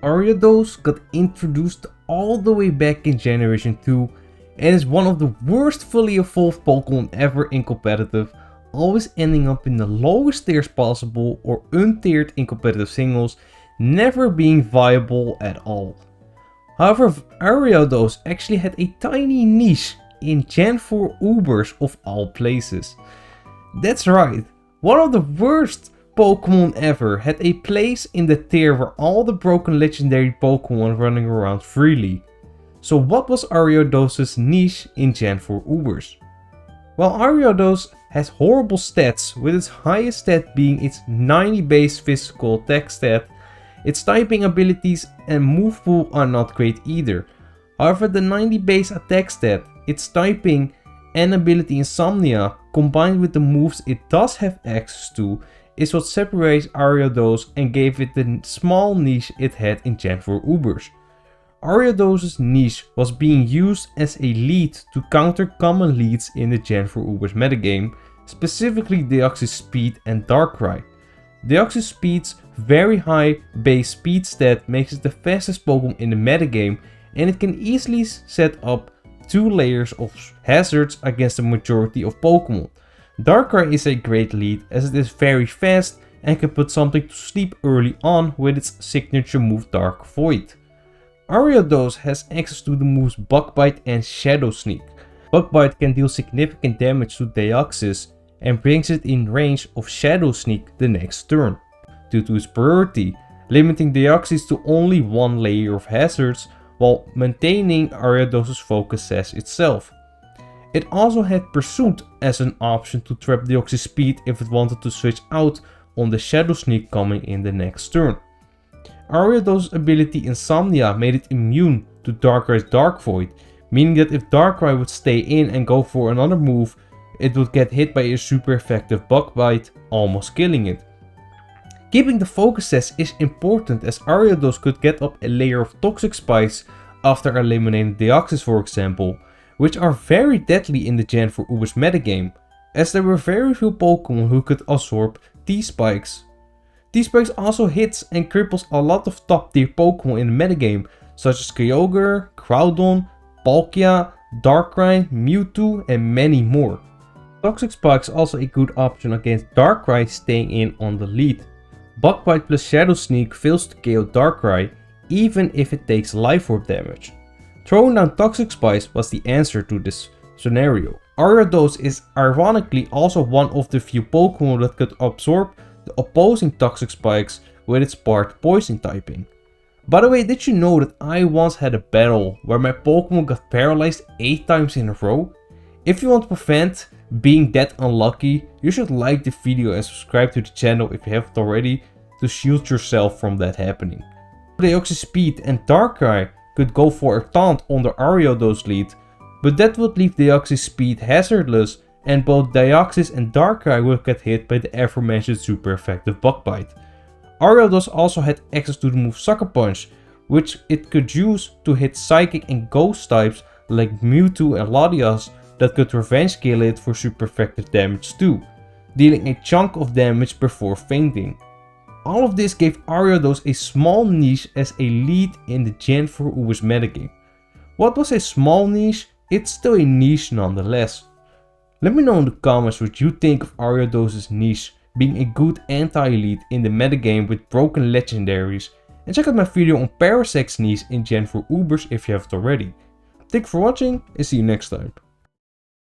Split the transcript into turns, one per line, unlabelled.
Ariados got introduced all the way back in Generation 2 and is one of the worst fully evolved Pokémon ever in competitive, always ending up in the lowest tiers possible or untiered in competitive singles, never being viable at all. However, Ariados actually had a tiny niche in Gen 4 Ubers of all places. That's right, one of the worst Pokémon ever had a place in the tier where all the broken legendary Pokémon running around freely. So what was Ariados' niche in Gen 4 Ubers? Well, Ariados has horrible stats, with its highest stat being its 90 base physical attack stat. Its typing abilities and move pool are not great either. However, the 90 base attack stat, its typing and ability Insomnia, combined with the moves it does have access to, is what separates Ariados and gave it the small niche it had in Gen 4 Ubers. Ariados' niche was being used as a lead to counter common leads in the Gen 4 Ubers metagame, specifically Deoxys Speed and Darkrai. Deoxys Speed's very high base speed stat makes it the fastest Pokemon in the metagame, and it can easily set up 2 layers of hazards against the majority of Pokemon. Darkrai is a great lead as it is very fast and can put something to sleep early on with its signature move Dark Void. Ariados has access to the moves Bug Bite and Shadow Sneak. Bug Bite can deal significant damage to Deoxys and brings it in range of Shadow Sneak the next turn, due to its priority, limiting Deoxys to only 1 layer of hazards while maintaining Ariados' focus as itself. It also had Pursuit as an option to trap Deoxys Speed if it wanted to switch out on the Shadow Sneak coming in the next turn. Ariados' ability Insomnia made it immune to Darkrai's Dark Void, meaning that if Darkrai would stay in and go for another move, it would get hit by a super effective Bug Bite, almost killing it. Keeping the focus test is important as Ariados could get up a layer of Toxic Spikes after eliminating Deoxys, for example, which are very deadly in the Gen 4 Ubers metagame, as there were very few Pokemon who could absorb T-Spikes. T-Spikes also hits and cripples a lot of top tier Pokemon in the metagame, such as Kyogre, Groudon, Palkia, Darkrai, Mewtwo and many more. Toxic Spike is also a good option against Darkrai staying in on the lead. Bug Bite plus Shadow Sneak fails to KO Darkrai, even if it takes Life Orb damage. Throwing down Toxic Spikes was the answer to this scenario. Ariados is ironically also one of the few Pokemon that could absorb the opposing Toxic Spikes with its part Poison typing. By the way, did you know that I once had a battle where my Pokemon got paralyzed 8 times in a row? If you want to prevent being that unlucky, you should like the video and subscribe to the channel if you haven't already to shield yourself from that happening. Deoxys Speed and Darkrai could go for a taunt on the Ariados lead, but that would leave Deoxys Speed hazardless and both Deoxys and Darkrai would get hit by the aforementioned super effective Bug Bite. Ariados also had access to the move Sucker Punch, which it could use to hit Psychic and Ghost types like Mewtwo and Latias that could revenge kill it for super effective damage too, dealing a chunk of damage before fainting. All of this gave Ariados a small niche as a lead in the Gen 4 Ubers metagame. What was a small niche? It's still a niche nonetheless. Let me know in the comments what you think of Ariados' niche being a good anti-lead in the metagame with broken legendaries, and check out my video on Parasec's niche in Gen 4 Ubers if you haven't already. Thank you for watching and see you next time.